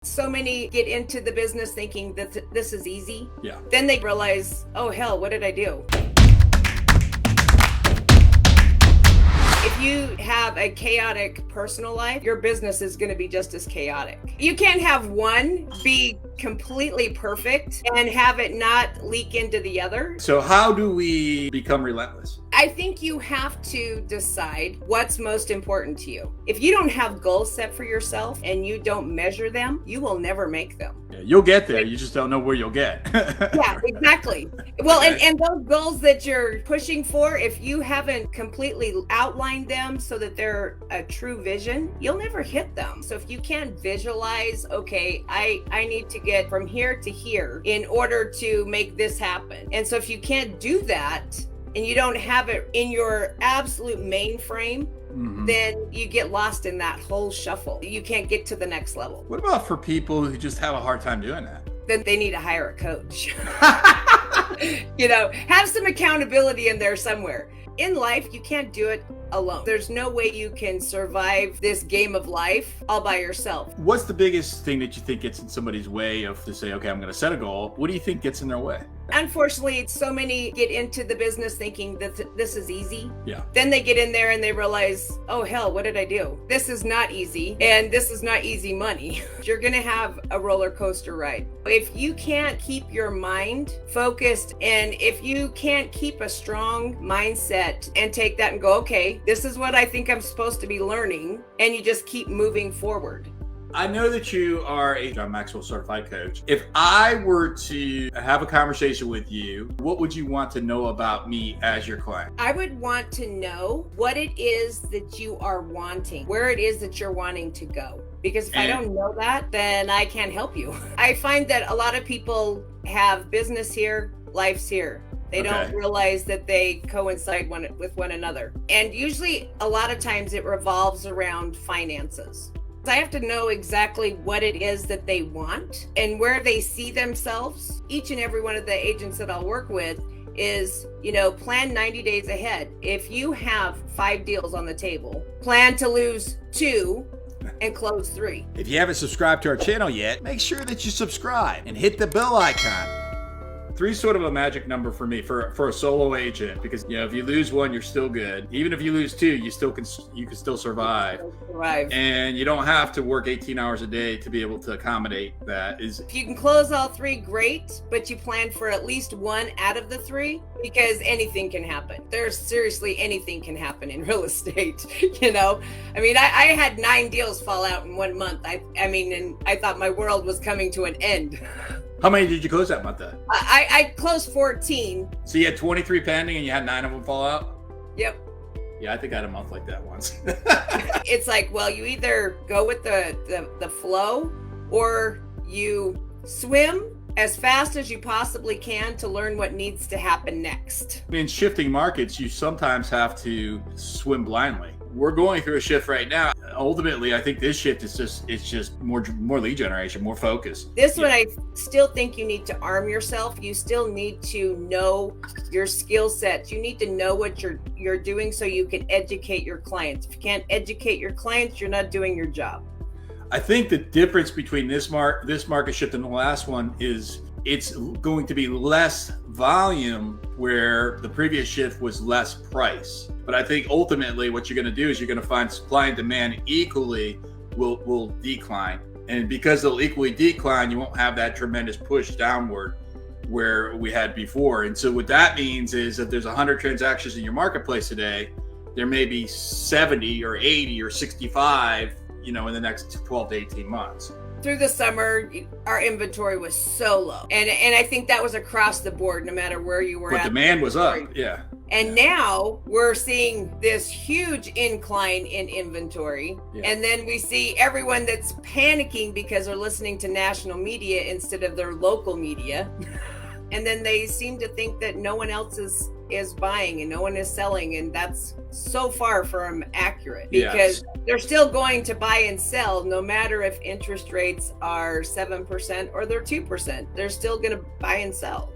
So many get into the business thinking that this is easy. Yeah. Then they realize, oh hell, what did I do? If you have a chaotic personal life, your business is going to be just as chaotic. You can't have one be completely perfect and have it not leak into the other. So how do we become relentless? I think you have to decide what's most important to you. If you don't have goals set for yourself and you don't measure them, you will never make them. Yeah, you'll get there. You just don't know where you'll get. Yeah, exactly. Well, and those goals that you're pushing for, if you haven't completely outlined them so that they're a true vision, you'll never hit them. So if you can't visualize, okay, I need to get from here to here in order to make this happen. And so if you can't do that and you don't have it in your absolute mainframe, then you get lost in that whole shuffle. You can't get to the next level. What about for people who just have a hard time doing that? Then they need to hire a coach. Have some accountability in there somewhere. In life, you can't do it alone. There's no way you can survive this game of life all by yourself. What's the biggest thing that you think gets in somebody's way of to say, okay, I'm going to set a goal? What do you think gets in their way? Unfortunately, so many get into the business thinking that this is easy. Yeah. Then they get in there and they realize, oh hell, what did I do? This is not easy, and this is not easy money. You're going to have a roller coaster ride. If you can't keep your mind focused, and if you can't keep a strong mindset and take that and go, okay, this is what I think I'm supposed to be learning, and you just keep moving forward. I know that you are a John Maxwell certified coach. If I were to have a conversation with you, what would you want to know about me as your client? I would want to know what it is that you are wanting, where it is that you're wanting to go. Because if I don't know that, then I can't help you. I find that a lot of people have business here, life's here. They don't realize that they coincide with one another. And usually, a lot of times it revolves around finances. I have to know exactly what it is that they want and where they see themselves. Each and every one of the agents that I'll work with is, plan 90 days ahead. If you have 5 deals on the table, plan to lose 2 and close 3. If you haven't subscribed to our channel yet, make sure that you subscribe and hit the bell icon. 3 is sort of a magic number for me for a solo agent, because if you lose 1, you're still good. Even if you lose 2, you can still survive. And you don't have to work 18 hours a day to be able to accommodate that. If you can close all 3, great, but you plan for at least 1 out of the 3, because anything can happen. There's seriously anything can happen in real estate. I had 9 deals fall out in 1 month. And I thought my world was coming to an end. How many did you close that month then? I closed 14. So you had 23 pending and you had 9 of them fall out? Yep. Yeah, I think I had a month like that once. It's like, well, you either go with the flow, or you swim as fast as you possibly can to learn what needs to happen next. In shifting markets, you sometimes have to swim blindly. We're going through a shift right now. Ultimately, I think this shift is just more lead generation, more focus. This one, I still think you need to arm yourself. You still need to know your skill sets. You need to know what you're doing so you can educate your clients. If you can't educate your clients, you're not doing your job. I think the difference between this market shift and the last one is it's going to be less volume, where the previous shift was less price. But I think ultimately what you're going to do is you're going to find supply and demand equally will decline. And because they'll equally decline, you won't have that tremendous push downward where we had before. And so what that means is if there's 100 transactions in your marketplace today, there may be 70 or 80 or 65, in the next 12 to 18 months. Through the summer, our inventory was so low. And I think that was across the board, no matter where you were at. But demand was up, yeah. And now we're seeing this huge incline in inventory. Yeah. And then we see everyone that's panicking because they're listening to national media instead of their local media. And then they seem to think that no one else is buying and no one is selling. And that's so far from accurate, because they're still going to buy and sell no matter if interest rates are 7% or they're 2%. They're still going to buy and sell.